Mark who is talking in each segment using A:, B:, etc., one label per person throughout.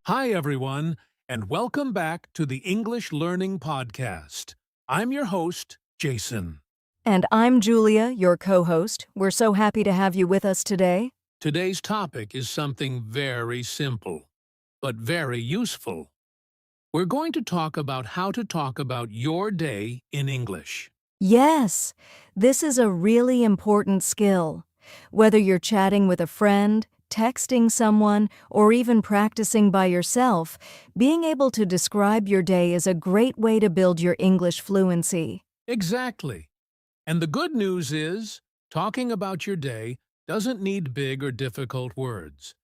A: Hi, everyone, and welcome back to the English Learning Podcast. I'm your host, Jason.
B: And I'm Julia, your co-host. We're so happy to have you with us today.
A: Today's topic is something very simple, but very useful. We're going to talk about how to talk about your day in English.
B: Yes, this is a really important skill. Whether you're chatting with a friend, texting someone, or even practicing by yourself, being able to describe your day is a great way to build your English fluency.
A: Exactly. And the good news is, talking about your day doesn't need big or difficult words.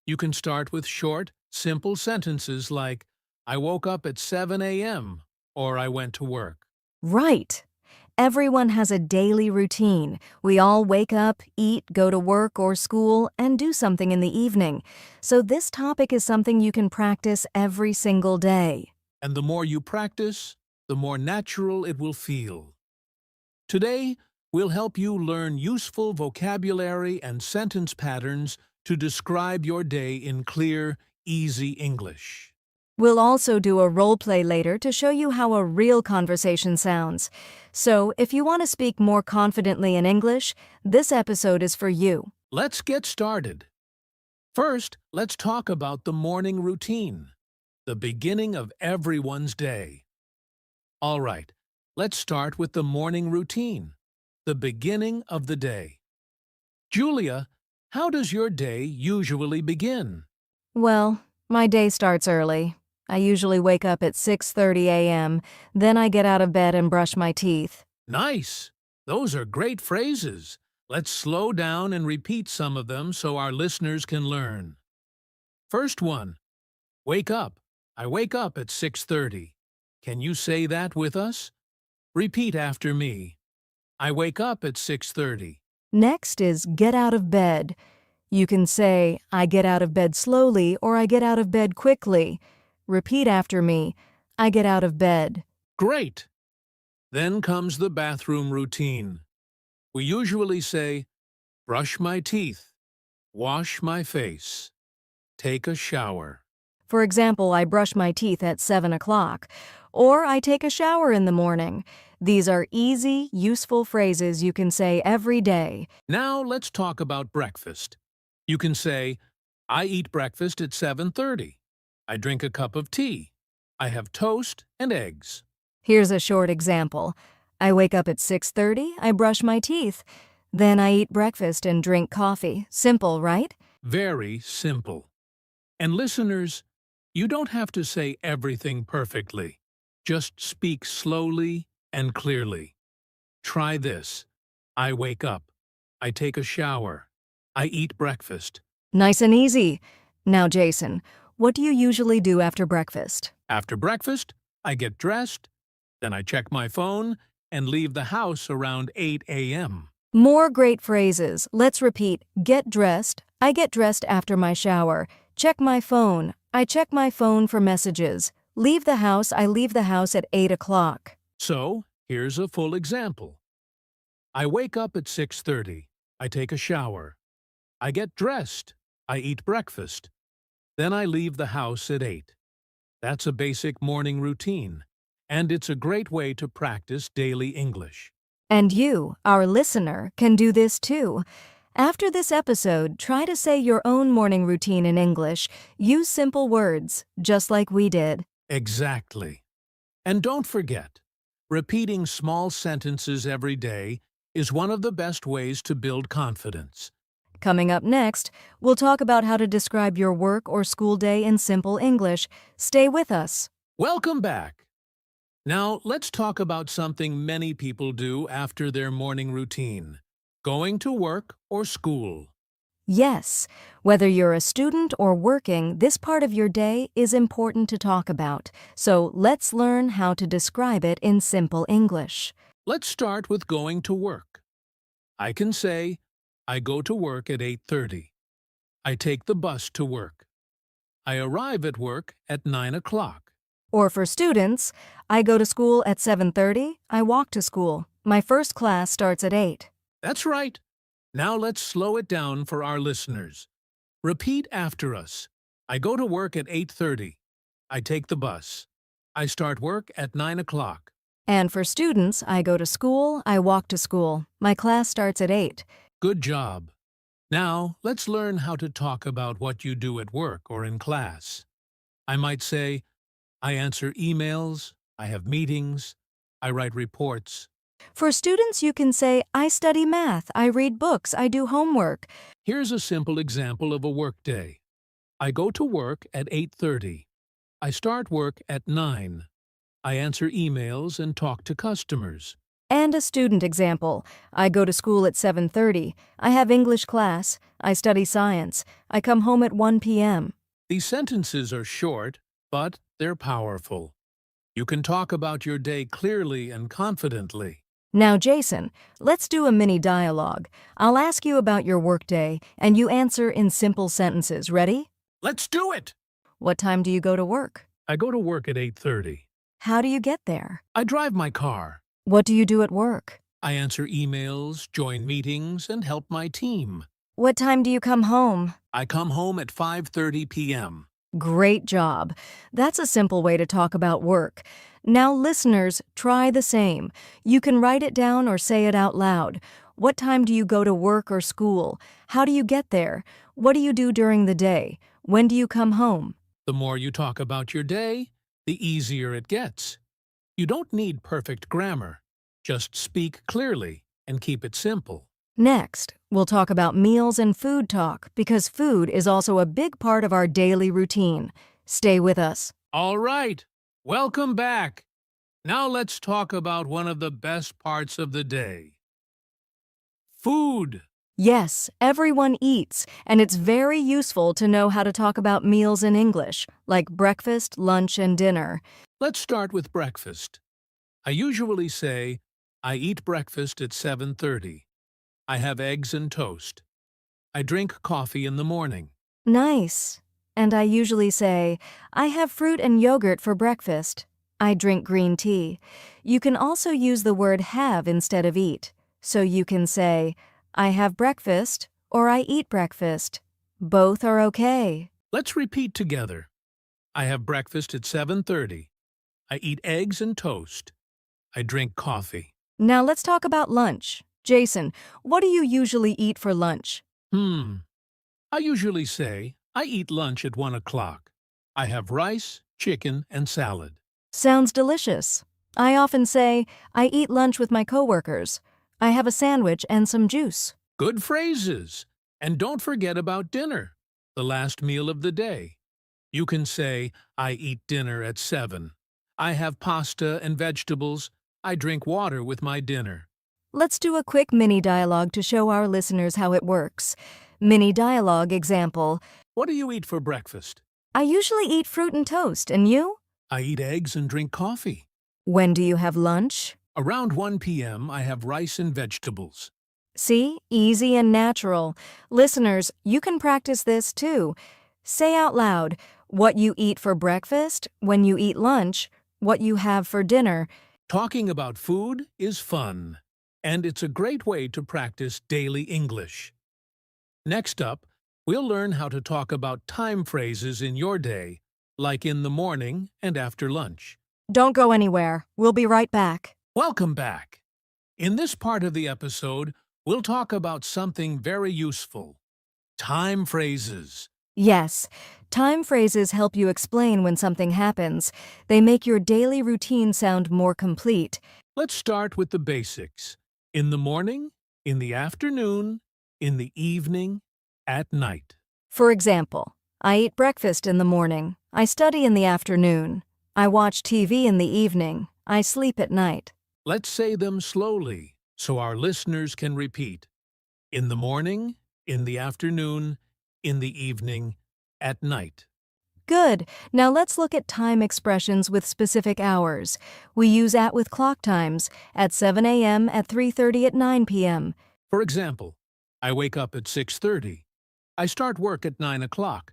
A: You can start with short, simple sentences like, I woke up at 7 a.m., or I went to work.
B: Right. Everyone has a daily routine. We all wake up, eat, go to work or school, and do something in the evening. So this topic is something you can practice every single day.
A: And the more you practice, the more natural it will feel. Today, we'll help you learn useful vocabulary and sentence patterns to describe your day in clear, easy English.
B: We'll also do a role play later to show you how a real conversation sounds. So, if you want to speak more confidently in English, this episode is for you.
A: Let's get started. First, let's talk about the morning routine, the beginning of everyone's day. All right, let's start with the morning routine, the beginning of the day. Julia, how does your day usually begin?
B: Well, my day starts early. I usually wake up at 6:30 a.m., then I get out of bed and brush my teeth.
A: Nice! Those are great phrases. Let's slow down and repeat some of them so our listeners can learn. First one, wake up. I wake up at 6:30. Can you say that with us? Repeat after me. I wake up at 6:30.
B: Next is get out of bed. You can say, I get out of bed slowly or I get out of bed quickly. Repeat after me, I get out of bed.
A: Great! Then comes the bathroom routine. We usually say, brush my teeth, wash my face, take a shower.
B: For example, I brush my teeth at 7 o'clock, or I take a shower in the morning. These are easy, useful phrases you can say every day.
A: Now let's talk about breakfast. You can say, I eat breakfast at 7:30. I drink a cup of tea. I have toast and eggs.
B: Here's a short example. I wake up at 6:30, I brush my teeth. Then I eat breakfast and drink coffee. Simple, right?
A: Very simple. And listeners, you don't have to say everything perfectly. Just speak slowly and clearly. Try this. I wake up. I take a shower. I eat breakfast.
B: Nice and easy. Now, Jason, what do you usually do after breakfast?
A: After breakfast, I get dressed, then I check my phone and leave the house around 8 a.m.
B: More great phrases. Let's repeat. Get dressed. I get dressed after my shower. Check my phone. I check my phone for messages. Leave the house. I leave the house at 8 o'clock.
A: So, here's a full example. I wake up at 6:30. I take a shower. I get dressed. I eat breakfast. Then I leave the house at 8. That's a basic morning routine, and it's a great way to practice daily English.
B: And you, our listener, can do this too. After this episode, try to say your own morning routine in English. Use simple words, just like we did.
A: Exactly. And don't forget, repeating small sentences every day is one of the best ways to build confidence.
B: Coming up next, we'll talk about how to describe your work or school day in simple English. Stay with us.
A: Welcome back. Now, let's talk about something many people do after their morning routine, going to work or school.
B: Yes, whether you're a student or working, this part of your day is important to talk about. So let's learn how to describe it in simple English.
A: Let's start with going to work. I can say, I go to work at 8:30. I take the bus to work. I arrive at work at 9 o'clock.
B: Or for students, I go to school at 7:30, I walk to school. My first class starts at 8.
A: That's right. Now let's slow it down for our listeners. Repeat after us. I go to work at 8:30. I take the bus. I start work at 9 o'clock.
B: And for students, I go to school, I walk to school. My class starts at 8.
A: Good job. Now, let's learn how to talk about what you do at work or in class. I might say, I answer emails, I have meetings, I write reports.
B: For students, you can say, I study math, I read books, I do homework.
A: Here's a simple example of a workday. I go to work at 8:30. I start work at 9. I answer emails and talk to customers.
B: And a student example. I go to school at 7:30. I have English class. I study science. I come home at 1 p.m.
A: These sentences are short, but they're powerful. You can talk about your day clearly and confidently.
B: Now, Jason, let's do a mini dialogue. I'll ask you about your workday, and you answer in simple sentences. Ready?
A: Let's do it!
B: What time do you go to work?
A: I go to work at 8:30.
B: How do you get there?
A: I drive my car.
B: What do you do at work?
A: I answer emails, join meetings, and help my team.
B: What time do you come home?
A: I come home at 5:30 p.m.
B: Great job. That's a simple way to talk about work. Now, listeners, try the same. You can write it down or say it out loud. What time do you go to work or school? How do you get there? What do you do during the day? When do you come home?
A: The more you talk about your day, the easier it gets. You don't need perfect grammar. Just speak clearly and keep it simple.
B: Next, we'll talk about meals and food talk because food is also a big part of our daily routine. Stay with us.
A: All right, welcome back. Now let's talk about one of the best parts of the day. Food.
B: Yes, everyone eats, and it's very useful to know how to talk about meals in English, like breakfast, lunch, and dinner.
A: Let's start with breakfast. I usually say, I eat breakfast at 7:30. I have eggs and toast. I drink coffee in the morning.
B: Nice. And I usually say, I have fruit and yogurt for breakfast. I drink green tea. You can also use the word have instead of eat. So you can say, I have breakfast or I eat breakfast. Both are okay.
A: Let's repeat together. I have breakfast at 7:30. I eat eggs and toast. I drink coffee.
B: Now let's talk about lunch. Jason, what do you usually eat for lunch?
A: I usually say, I eat lunch at 1 o'clock. I have rice, chicken, and salad.
B: Sounds delicious. I often say, I eat lunch with my coworkers. I have a sandwich and some juice.
A: Good phrases. And don't forget about dinner, the last meal of the day. You can say, I eat dinner at 7. I have pasta and vegetables. I drink water with my dinner.
B: Let's do a quick mini dialogue to show our listeners how it works. Mini dialogue example.
A: What do you eat for breakfast?
B: I usually eat fruit and toast, and you?
A: I eat eggs and drink coffee.
B: When do you have lunch?
A: Around 1 p.m., I have rice and vegetables.
B: See? Easy and natural. Listeners, you can practice this too. Say out loud what you eat for breakfast, when you eat lunch, what you have for dinner.
A: Talking about food is fun, and it's a great way to practice daily English. Next up, we'll learn how to talk about time phrases in your day, like in the morning and after lunch.
B: Don't go anywhere. We'll be right back.
A: Welcome back. In this part of the episode, we'll talk about something very useful. Time phrases.
B: Yes, time phrases help you explain when something happens. They make your daily routine sound more complete.
A: Let's start with the basics. In the morning, in the afternoon, in the evening, at night.
B: For example, I eat breakfast in the morning. I study in the afternoon. I watch TV in the evening. I sleep at night.
A: Let's say them slowly so our listeners can repeat. In the morning, in the afternoon, in the evening, at night.
B: Good. Now let's look at time expressions with specific hours. We use at with clock times, at 7 a.m., at 3:30, at 9 p.m.
A: For example, I wake up at 6:30. I start work at 9 o'clock.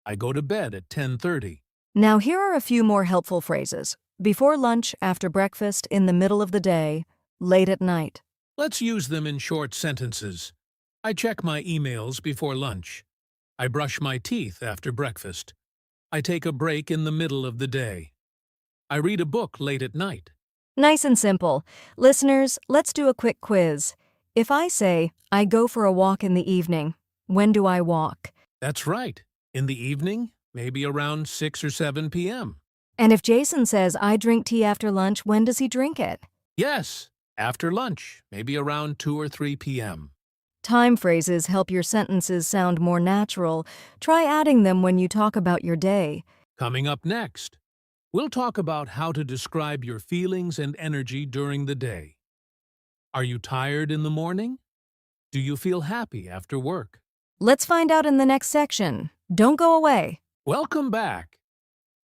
A: I go to bed at 10:30.
B: Now here are a few more helpful phrases. Before lunch, after breakfast, in the middle of the day, late at night.
A: Let's use them in short sentences. I check my emails before lunch. I brush my teeth after breakfast. I take a break in the middle of the day. I read a book late at night.
B: Nice and simple. Listeners, let's do a quick quiz. If I say, I go for a walk in the evening, when do I walk?
A: That's right. In the evening, maybe around 6 or 7 p.m.
B: And if Jason says, I drink tea after lunch, when does he drink it?
A: Yes, after lunch, maybe around 2 or 3 p.m.
B: Time phrases help your sentences sound more natural. Try adding them when you talk about your day.
A: Coming up next, we'll talk about how to describe your feelings and energy during the day. Are you tired in the morning? Do you feel happy after work?
B: Let's find out in the next section. Don't go away.
A: Welcome back.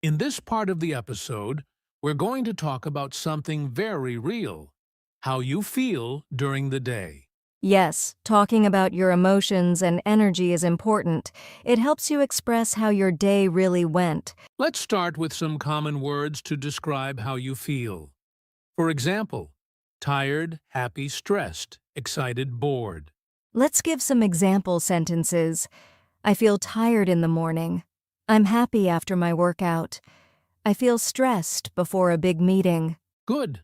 A: In this part of the episode, we're going to talk about something very real, how you feel during the day.
B: Yes, talking about your emotions and energy is important. It helps you express how your day really went.
A: Let's start with some common words to describe how you feel. For example, tired, happy, stressed, excited, bored.
B: Let's give some example sentences. I feel tired in the morning. I'm happy after my workout. I feel stressed before a big meeting.
A: Good.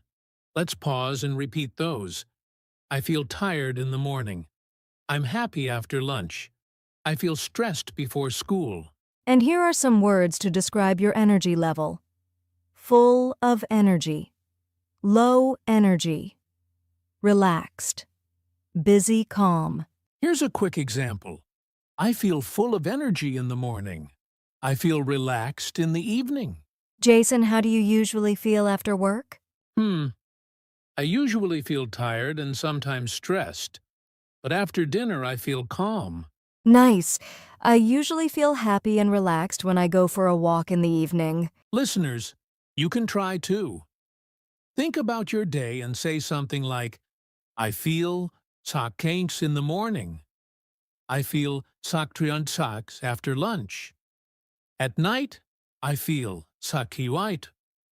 A: Let's pause and repeat those. I feel tired in the morning. I'm happy after lunch. I feel stressed before school.
B: And here are some words to describe your energy level. Full of energy. Low energy. Relaxed. Busy, calm.
A: Here's a quick example. I feel full of energy in the morning. I feel relaxed in the evening.
B: Jason, how do you usually feel after work?
A: I usually feel tired and sometimes stressed, but after dinner I feel calm.
B: Nice. I usually feel happy and relaxed when I go for a walk in the evening.
A: Listeners, you can try too. Think about your day and say something like, I feel sakenks in the morning. I feel saktriantsaks after lunch. At night, I feel sakiwait.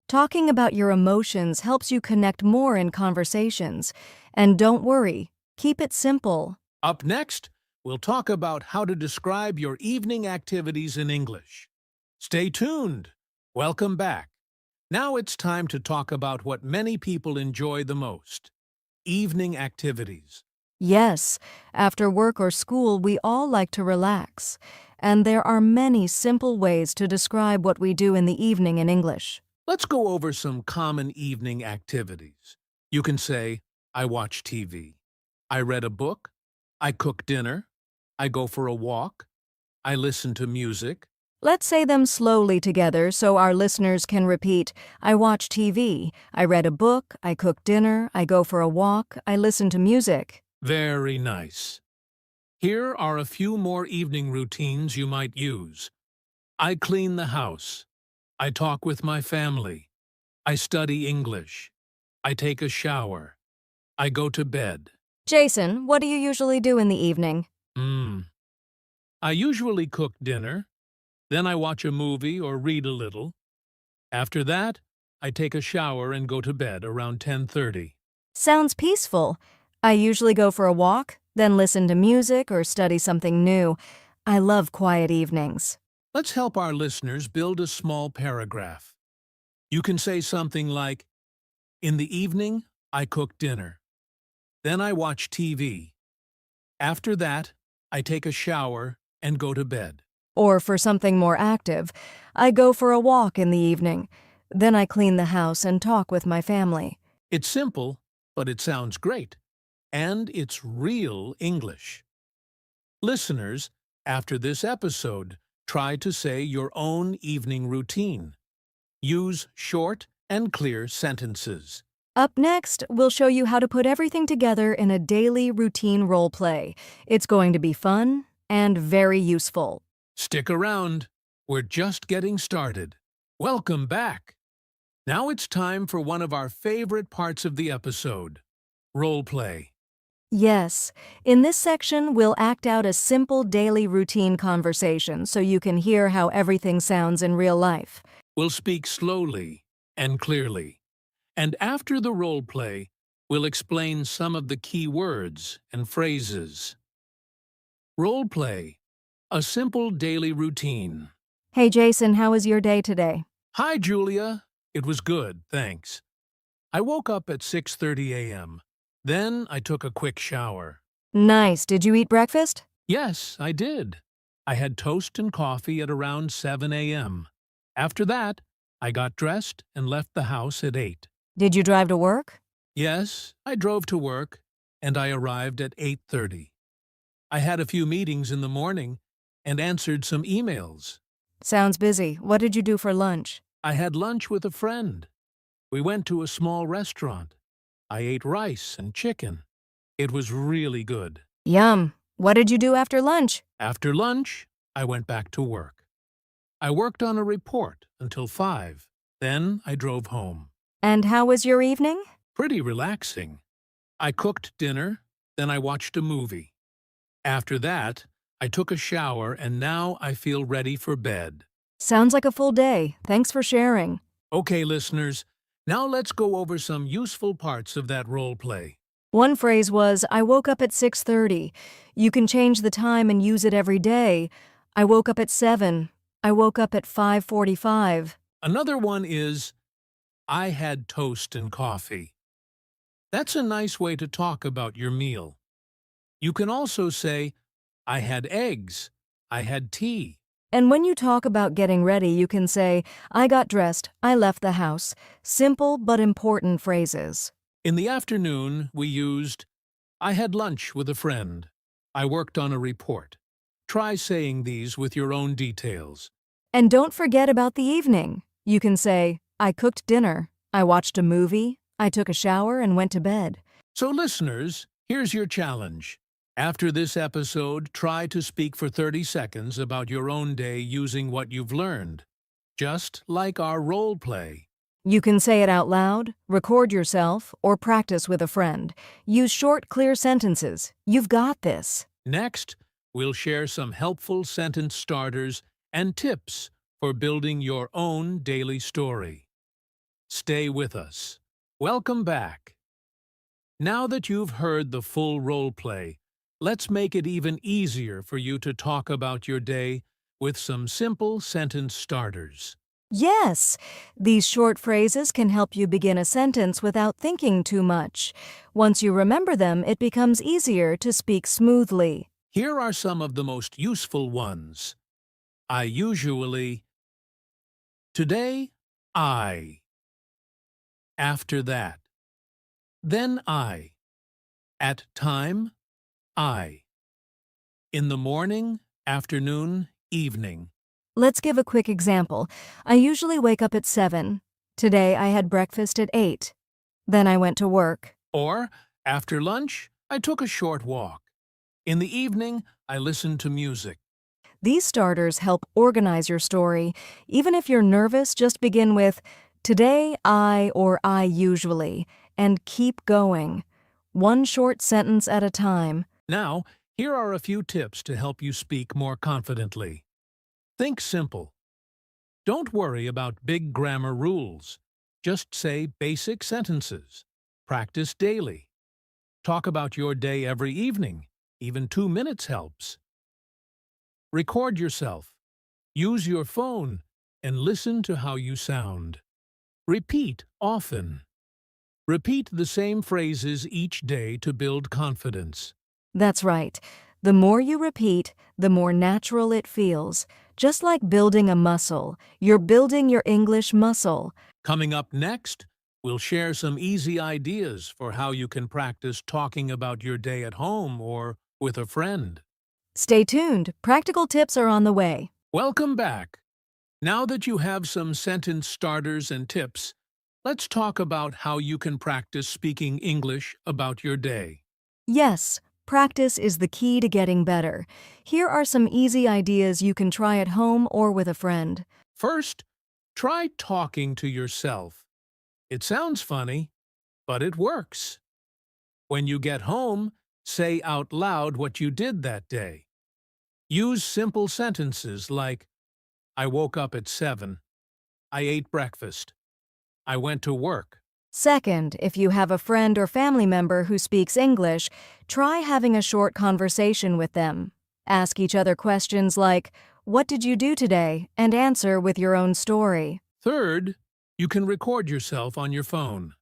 B: Talking about your emotions helps you connect more in conversations. And don't worry, keep it simple.
A: Up next, we'll talk about how to describe your evening activities in English. Stay tuned. Welcome back. Now it's time to talk about what many people enjoy the most, evening activities.
B: Yes, after work or school, we all like to relax. And there are many simple ways to describe what we do in the evening in English.
A: Let's go over some common evening activities. You can say, I watch TV. I read a book. I cook dinner. I go for a walk. I listen to music.
B: Let's say them slowly together so our listeners can repeat. I watch TV. I read a book. I cook dinner. I go for a walk. I listen to music.
A: Very nice. Here are a few more evening routines you might use. I clean the house. I talk with my family. I study English. I take a shower. I go to bed.
B: Jason, what do you usually do in the evening?
A: I usually cook dinner. Then I watch a movie or read a little. After that, I take a shower and go to bed around 10:30.
B: Sounds peaceful. I usually go for a walk, then listen to music or study something new. I love quiet evenings.
A: Let's help our listeners build a small paragraph. You can say something like, in the evening, I cook dinner. Then I watch TV. After that, I take a shower and go to bed.
B: Or for something more active, I go for a walk in the evening. Then I clean the house and talk with my family.
A: It's simple, but it sounds great. And it's real English. Listeners, after this episode, try to say your own evening routine. Use short and clear sentences.
B: Up next, we'll show you how to put everything together in a daily routine role play. It's going to be fun and very useful.
A: Stick around. We're just getting started. Welcome back. Now it's time for one of our favorite parts of the episode, role play.
B: Yes, in this section, we'll act out a simple daily routine conversation so you can hear how everything sounds in real life.
A: We'll speak slowly and clearly. And after the role play, we'll explain some of the key words and phrases. Role play. A simple daily routine.
B: Hey Jason, how was your day today?
A: Hi, Julia. It was good, thanks. I woke up at 6:30 a.m. Then I took a quick shower.
B: Nice. Did you eat breakfast?
A: Yes, I did. I had toast and coffee at around 7 a.m. After that, I got dressed and left the house at 8.
B: Did you drive to work?
A: Yes, I drove to work, and I arrived at 8:30. I had a few meetings in the morning and answered some emails.
B: Sounds busy. What did you do for lunch?
A: I had lunch with a friend. We went to a small restaurant. I ate rice and chicken. It was really good.
B: Yum. What did you do after lunch?
A: After lunch, I went back to work. I worked on a report until 5. Then I drove home.
B: And how was your evening?
A: Pretty relaxing. I cooked dinner, then I watched a movie. After that, I took a shower and now I feel ready for bed.
B: Sounds like a full day. Thanks for sharing.
A: Okay, listeners, now let's go over some useful parts of that role play.
B: One phrase was, I woke up at 6:30. You can change the time and use it every day. I woke up at 7. I woke up at 5:45.
A: Another one is, I had toast and coffee. That's a nice way to talk about your meal. You can also say, I had eggs. I had tea.
B: And when you talk about getting ready, you can say, I got dressed, I left the house. Simple but important phrases.
A: In the afternoon, we used, I had lunch with a friend. I worked on a report. Try saying these with your own details.
B: And don't forget about the evening. You can say, I cooked dinner, I watched a movie, I took a shower and went to bed.
A: So listeners, here's your challenge. After this episode, try to speak for 30 seconds about your own day using what you've learned. Just like our role play.
B: You can say it out loud, record yourself, or practice with a friend. Use short, clear sentences. You've got this.
A: Next, we'll share some helpful sentence starters and tips for building your own daily story. Stay with us. Welcome back. Now that you've heard the full role play, let's make it even easier for you to talk about your day with some simple sentence starters.
B: Yes, these short phrases can help you begin a sentence without thinking too much. Once you remember them, it becomes easier to speak smoothly.
A: Here are some of the most useful ones. I usually. Today, I. After that. Then I. At time, I. In the morning, afternoon, evening.
B: Let's give a quick example. I usually wake up at 7. Today I had breakfast at 8. Then I went to work.
A: Or, after lunch, I took a short walk. In the evening, I listened to music.
B: These starters help organize your story. Even if you're nervous, just begin with, today I or I usually, and keep going. One short sentence at a time.
A: Now, here are a few tips to help you speak more confidently. Think simple. Don't worry about big grammar rules. Just say basic sentences. Practice daily. Talk about your day every evening. Even 2 minutes helps. Record yourself. Use your phone and listen to how you sound. Repeat often. Repeat the same phrases each day to build confidence.
B: That's right. The more you repeat, the more natural it feels. Just like building a muscle, you're building your English muscle.
A: Coming up next, we'll share some easy ideas for how you can practice talking about your day at home or with a friend.
B: Stay tuned. Practical tips are on the way.
A: Welcome back. Now that you have some sentence starters and tips, let's talk about how you can practice speaking English about your day.
B: Yes, practice is the key to getting better. Here are some easy ideas you can try at home or with a friend.
A: First, try talking to yourself. It sounds funny, but it works. When you get home, say out loud what you did that day. Use simple sentences like, I woke up at 7. I ate breakfast. I went to work.
B: Second, if you have a friend or family member who speaks English, try having a short conversation with them. Ask each other questions like, "What did you do today?" and answer with your own story.
A: Third, you can record yourself on your phone.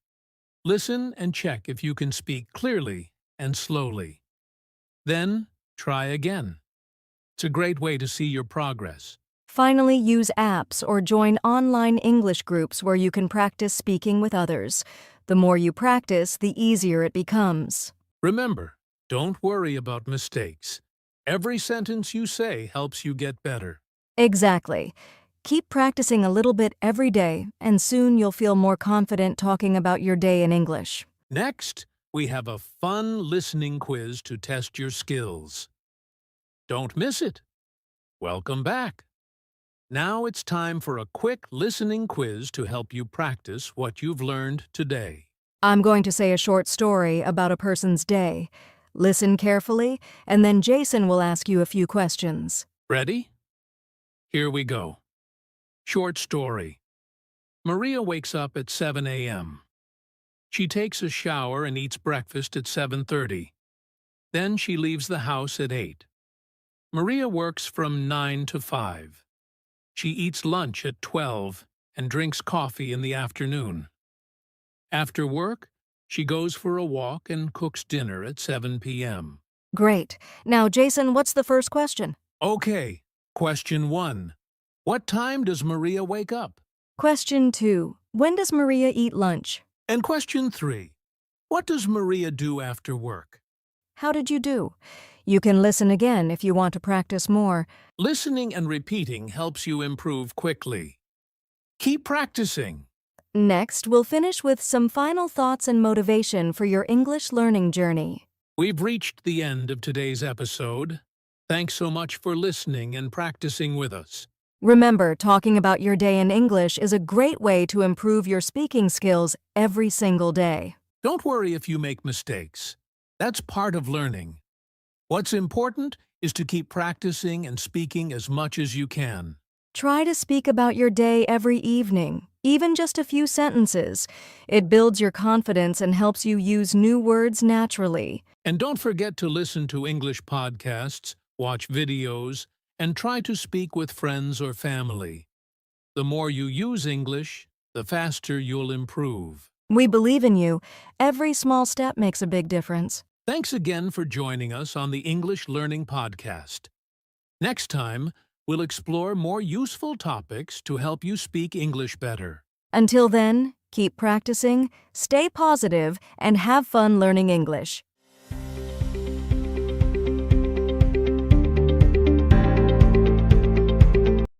A: Listen and check if you can speak clearly and slowly. Then, try again. It's a great way to see your progress.
B: Finally, use apps or join online English groups where you can practice speaking with others. The more you practice, the easier it becomes.
A: Remember, don't worry about mistakes. Every sentence you say helps you get better.
B: Exactly. Keep practicing a little bit every day, and soon you'll feel more confident talking about your day in English.
A: Next, we have a fun listening quiz to test your skills. Don't miss it. Welcome back. Now it's time for a quick listening quiz to help you practice what you've learned today.
B: I'm going to say a short story about a person's day. Listen carefully, and then Jason will ask you a few questions.
A: Ready? Here we go. Short story. Maria wakes up at 7 a.m. She takes a shower and eats breakfast at 7:30. Then she leaves the house at 8. Maria works from 9 to 5. She eats lunch at 12 and drinks coffee in the afternoon. After work, she goes for a walk and cooks dinner at 7 p.m.
B: Great. Now, Jason, what's the first question?
A: Okay, question 1. What time does Maria wake up?
B: Question 2. When does Maria eat lunch?
A: And question 3. What does Maria do after work?
B: How did you do? You can listen again if you want to practice more.
A: Listening and repeating helps you improve quickly. Keep practicing.
B: Next, we'll finish with some final thoughts and motivation for your English learning journey.
A: We've reached the end of today's episode. Thanks so much for listening and practicing with us.
B: Remember, talking about your day in English is a great way to improve your speaking skills every single day.
A: Don't worry if you make mistakes. That's part of learning. What's important is to keep practicing and speaking as much as you can.
B: Try to speak about your day every evening, even just a few sentences. It builds your confidence and helps you use new words naturally.
A: And don't forget to listen to English podcasts, watch videos, and try to speak with friends or family. The more you use English, the faster you'll improve.
B: We believe in you. Every small step makes a big difference.
A: Thanks again for joining us on the English Learning Podcast. Next time, we'll explore more useful topics to help you speak English better.
B: Until then, keep practicing, stay positive, and have fun learning English.